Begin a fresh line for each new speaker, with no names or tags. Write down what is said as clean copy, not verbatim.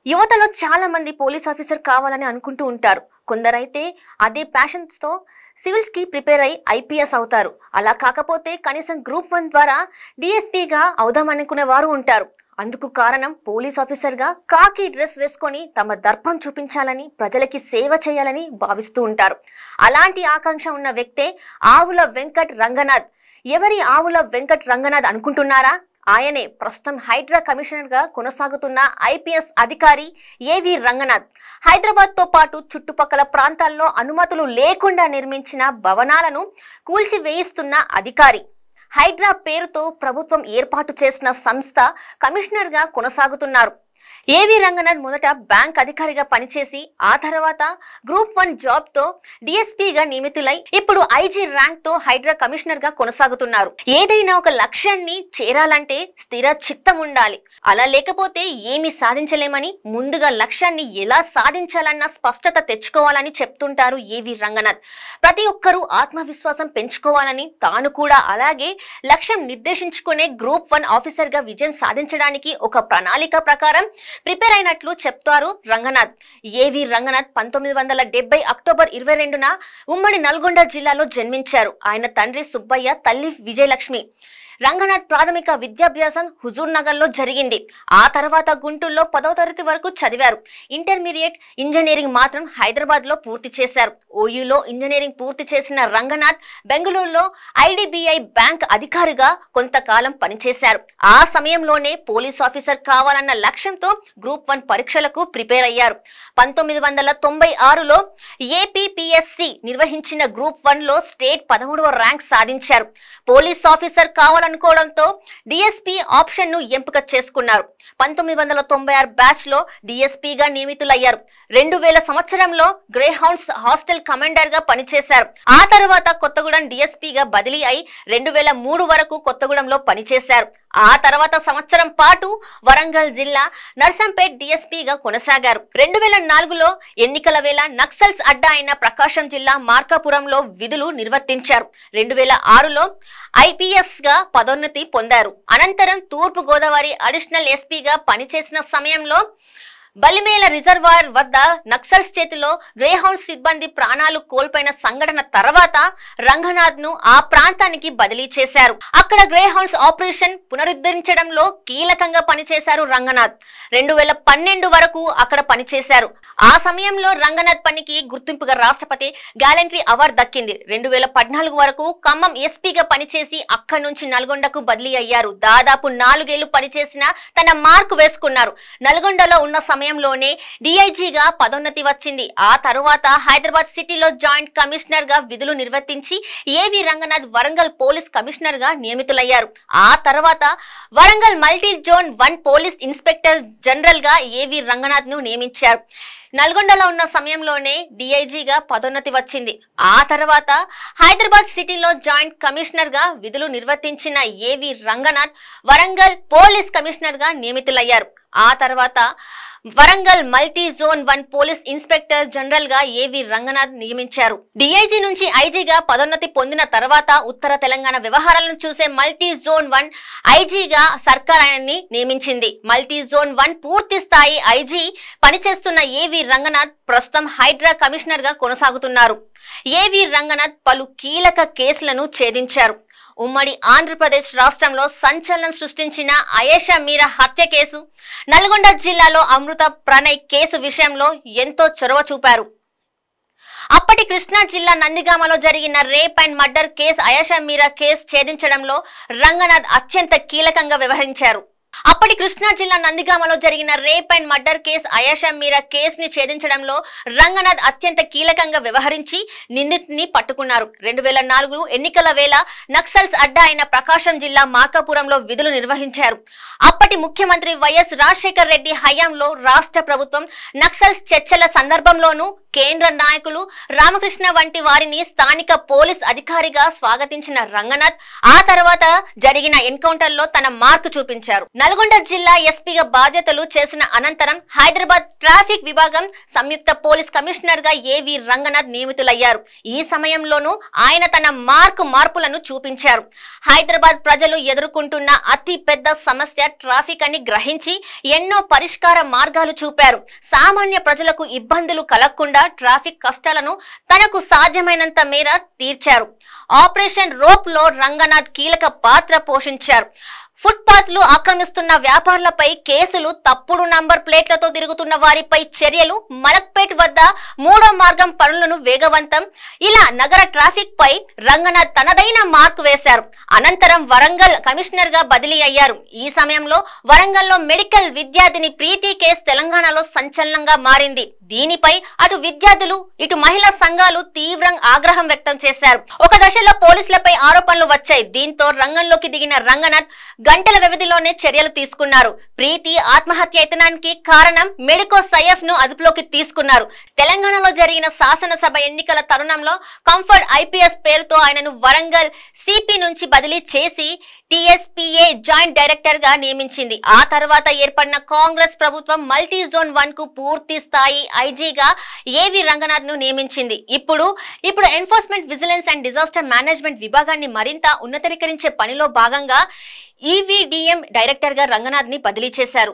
యువతలో చాలా మంది పోలీస్ ఆఫీసర్ కావాలని అనుకుంటూ ఉంటారు. కొందరైతే అదే ప్యాషన్స్ తో సివిల్స్ కి ప్రిపేర్ అయ్యి ఐపీఎస్ అవుతారు. అలా కాకపోతే కనీసం గ్రూప్ 1 ద్వారా డిఎస్పీగా అవుదామనుకునే వారు ఉంటారు. అందుకు కారణం పోలీస్ ఆఫీసర్ గా కాకి డ్రెస్ వేసుకొని తమ దర్పం చూపించాలని, ప్రజలకి సేవ చేయాలని భావిస్తూ ఉంటారు. అలాంటి ఆకాంక్ష ఉన్న వ్యక్తే ఆవుల వెంకట్ రంగనాథ్. ఎవరి ఆవుల వెంకట్ రంగనాథ్ అనుకుంటున్నారా? ఆయనే ప్రస్తుతం హైడ్రా కమిషనర్ గా కొనసాగుతున్న ఐపీఎస్ అధికారి ఏవి రంగనాథ్. హైదరాబాద్ తో పాటు చుట్టుపక్కల ప్రాంతాల్లో అనుమతులు లేకుండా నిర్మించిన భవనాలను కూల్చివేయిస్తున్న అధికారి. హైడ్రా పేరుతో ప్రభుత్వం ఏర్పాటు చేసిన సంస్థ కమిషనర్ గా కొనసాగుతున్నారు. ఏవి రంగనాథ్ మొదట బ్యాంక్ అధికారిగా పనిచేసి ఆ తర్వాత గ్రూప్ 1 జాబ్ తో డిఎస్పీగా నియమితులై ఇప్పుడు ఐజీ ర్యాంక్ తో హైడ్రా కమిషనర్ గా కొనసాగుతున్నారు. ఏదైనా ఒక లక్ష్యాన్ని చేరాలంటే స్థిర చిత్తం ఉండాలి. అలా లేకపోతే ఏమి సాధించలేమని, ముందుగా లక్ష్యాన్ని ఎలా సాధించాలన్న స్పష్టత తెచ్చుకోవాలని చెప్తుంటారు ఏవి రంగనాథ్. ప్రతి ఒక్కరూ ఆత్మవిశ్వాసం పెంచుకోవాలని, తాను కూడా అలాగే లక్ష్యం నిర్దేశించుకునే గ్రూప్ 1 ఆఫీసర్ గా విజయం సాధించడానికి ఒక ప్రణాళిక ప్రకారం ప్రిపేర్ అయినట్లు చెప్తారు రంగనాథ్. ఏవి రంగనాథ్ 1970 అక్టోబర్ 22న ఉమ్మడి నల్గొండ జిల్లాలో జన్మించారు. ఆయన తండ్రి సుబ్బయ్య, తల్లి విజయలక్ష్మి. రంగనాథ్ ప్రాథమిక విద్యాభ్యాసం హుజూర్ నగర్ లో జరిగింది. ఆ తర్వాత గుంటూరులో 10వ తరగతి వరకు చదివారు. ఇంటర్మీడియట్ ఇంజనీరింగ్ మాత్రం హైదరాబాద్ లో పూర్తి చేశారు. ఓయూలో ఇంజనీరింగ్ పూర్తి చేసిన రంగనాథ్ బెంగళూరులో ఐడిబిఐ బ్యాంక్ అధికారిగా కొంతకాలం పనిచేశారు. ఆ సమయంలోనే పోలీస్ ఆఫీసర్ కావాలన్న లక్ష్యంతో గ్రూప్ 1 పరీక్షలకు ప్రిపేర్ అయ్యారు. 1996లో ఏపీపీఎస్సీ నిర్వహించిన గ్రూప్ 1లో స్టేట్ 13వ ర్యాంక్ సాధించారు. పోలీస్ ఆఫీసర్ కావాలనుకోవడంతో డిఎస్పీ ఆప్షన్ ను ఎంపిక చేసుకున్నారు. 1996 బ్యాచ్ లో డిఎస్పీగా నియమితులయ్యారు. 2000 సంవత్సరంలో గ్రే హౌండ్స్ హాస్టల్ కమాండర్ గా పనిచేశారు. ఆ తర్వాత కొత్తగూడెం డిఎస్పీగా బదిలీ అయి 2003 వరకు కొత్తగూడెంలో పనిచేశారు. ఆ తర్వాత సంవత్సరం పాటు వరంగల్ జిల్లా నర్సంపేట్ డిఎస్పీగా కొనసాగారు. 2004లో ఎన్నికల వేళ నక్సల్స్ అడ్డా అయిన ప్రకాశం జిల్లా మార్కాపురంలో విధులు నిర్వర్తించారు. 2006లో ఐపీఎస్ గా పదోన్నతి పొందారు. అనంతరం తూర్పు గోదావరి అడిషనల్ ఎస్పీగా పనిచేసిన సమయంలో బలిమేల రిజర్వాయర్ వద్ద నక్సల్స్ చేతిలో గ్రేహౌండ్ సిబ్బంది ప్రాణాలు కోల్పోయిన సంఘటన తర్వాత రంగనాథ్ ను ఆ ప్రాంతానికి బదిలీ చేశారు. అక్కడ గ్రేహౌండ్స్ ఆపరేషన్ పునరుద్ధరించడంలో కీలకంగా పనిచేశారు రంగనాథ్. 2012 వరకు అక్కడ పనిచేశారు. ఆ సమయంలో రంగనాథ్ పనికి గుర్తింపుగా రాష్ట్రపతి గ్యాలంటరీ అవార్డు దక్కింది. 2014 వరకు ఖమ్మం ఎస్పీగా పనిచేసి అక్కడి నుంచి నల్గొండకు బదిలీ అయ్యారు. దాదాపు 4 ఏళ్లు పనిచేసిన తన మార్కు వేసుకున్నారు. నల్గొండలో ఉన్న సమయంలోనే డిఐజీగా పదోన్నతి వచ్చింది. ఆ తరువాత హైదరాబాద్ సిటీలో జాయింట్ కమిషనర్ గా విధులు నిర్వర్తించి ఏవి రంగనాథ్ వరంగల్ పోలీస్ కమిషనర్ గా నియమితులయ్యారు. ఆ తర్వాత Warangal multi zone 1 police inspector general గా ఏవి రంగనాథ్ ను నియమించారు. నల్గొండలో ఉన్న సమయంలోనే డిఐజీగా పదోన్నతి వచ్చింది. ఆ తర్వాత హైదరాబాద్ సిటీలో జాయింట్ కమిషనర్ గా విధులు నిర్వర్తించిన ఏవి రంగనాథ్ వరంగల్ పోలీస్ కమిషనర్ గా నియమితులయ్యారు. ఆ తర్వాత Warangal multi zone 1 police inspector general గా ఏవి రంగనాథ్ నియమించారు. డిఐజీ నుంచి ఐజీగా పదోన్నతి పొందిన తర్వాత ఉత్తర తెలంగాణ వ్యవహారాలను చూసే మల్టీ జోన్ 1 ఐజీగా సర్కార్ ఆయన్ని నియమించింది. మల్టీ జోన్ 1 పూర్తి స్థాయి ఐజీ పనిచేస్తున్న ఏవి రంగనాథ్ ప్రస్తుతం హైడ్రా కమిషనర్ గా కొనసాగుతున్నారు. ఏవి రంగనాథ్ పలు కీలక కేసులను ఛేదించారు. ఉమ్మడి ఆంధ్రప్రదేశ్ రాష్ట్రంలో సంచలనం సృష్టించిన అయేషా మీరా హత్య కేసు, నల్గొండ జిల్లాలో అమృత ప్రణయ్ కేసు విషయంలో ఎంతో చొరవ చూపారు. అప్పటి కృష్ణా జిల్లా నందిగామలో జరిగిన rape and murder case Ayesha Meera case ఛేదించడంలో రంగనాథ్ అత్యంత కీలకంగా వ్యవహరించారు. అప్పటి కృష్ణా జిల్లా నందిగామలో జరిగిన rape and murder case Ayesha Meera కేసుని ఛేదించడంలో రంగనాథ్ అత్యంత కీలకంగా వ్యవహరించి నిందితుడిని పట్టుకున్నారు. 2004 ఎన్నికల వేళ నక్సల్స్ అడ్డా అయిన ప్రకాశం జిల్లా మార్కాపురంలో విధులు నిర్వహించారు. అప్పటి ముఖ్యమంత్రి వైఎస్ రాజశేఖర్ రెడ్డి హయాంలో రాష్ట్ర ప్రభుత్వం నక్సల్స్ చర్చల సందర్భంలోనూ కేంద్ర నాయకులు రామకృష్ణ వంటి వారిని స్థానిక పోలీస్ అధికారిగా స్వాగతించిన రంగనాథ్ ఆ తర్వాత జరిగిన ఎన్కౌంటర్ లో తన మార్కు చూపించారు. నల్గొండ జిల్లా ఎస్పీగా బాధ్యతలు చేసిన అనంతరం హైదరాబాద్ ట్రాఫిక్ విభాగం సంయుక్త పోలీస్ కమిషనర్ గా ఏవి రంగనాథ్ నియమితులయ్యారు. ఈ సమయంలోనూ ఆయన తన మార్పులను చూపించారు. హైదరాబాద్ ప్రజలు ఎదుర్కొంటున్న అతి పెద్ద సమస్య ట్రాఫిక్ అని గ్రహించి ఎన్నో పరిష్కార మార్గాలు చూపారు. సామాన్య ప్రజలకు ఇబ్బందులు కలగకుండా ట్రాఫిక్ కష్టాలను తనకు సాధ్యమైనంత మేర తీర్చారు. ఆపరేషన్ రోప్ లో రంగనాథ్ కీలక పాత్ర పోషించారు. ఫుట్పాత్లు ఆక్రమిస్తున్న వ్యాపారులపై కేసులు, తప్పుడు నంబర్ ప్లేట్లతో తిరుగుతున్న వారిపై చర్యలు, మలక్పేట్ వద్ద 3వ మార్గం పనులను వేగవంతం, ఇలా నగర ట్రాఫిక్ పై రంగనాథ్ తనదైన మార్కు వేశారు. అనంతరం వరంగల్ కమిషనర్ గా బదిలీ అయ్యారు. ఈ సమయంలో వరంగల్లో మెడికల్ విద్యార్థిని ప్రీతి కేసు తెలంగాణలో సంచలనంగా మారింది. దీనిపై అటు విద్యార్థులు, ఇటు మహిళా సంఘాలు తీవ్ర ఆగ్రహం వ్యక్తం చేశారు. ఒక దశలో పోలీసులపై ఆరోపణలు వచ్చాయి. దీంతో రంగంలోకి దిగిన రంగనాథ్ గంటల వ్యవధిలోనే చర్యలు తీసుకున్నారు. ప్రీతి ఆత్మహత్య యత్నానికి కారణం మెడికో సైఫ్ ను అదుపులోకి తీసుకున్నారు. తెలంగాణలో జరిగిన శాసనసభ ఎన్నికల తరుణంలో కంఫర్ట్ ఐపీఎస్ పేరుతో ఆయనను వరంగల్ సిపి నుంచి బదిలీ చేసి టీఎస్పీఏ జాయింట్ డైరెక్టర్ గా నియమించింది. ఆ తర్వాత ఏర్పడిన కాంగ్రెస్ ప్రభుత్వం మల్టీ జోన్ 1 కు పూర్తి స్థాయి ఐజీగా ఏవి రంగనాథ్ ను నియమించింది. ఇప్పుడు enforcement, vigilance and disaster management విభాగాన్ని మరింత ఉన్నతీకరించే పనిలో భాగంగా ఈవీడీఎం డైరెక్టర్ గా రంగనాథ్ ని బదిలీ చేశారు.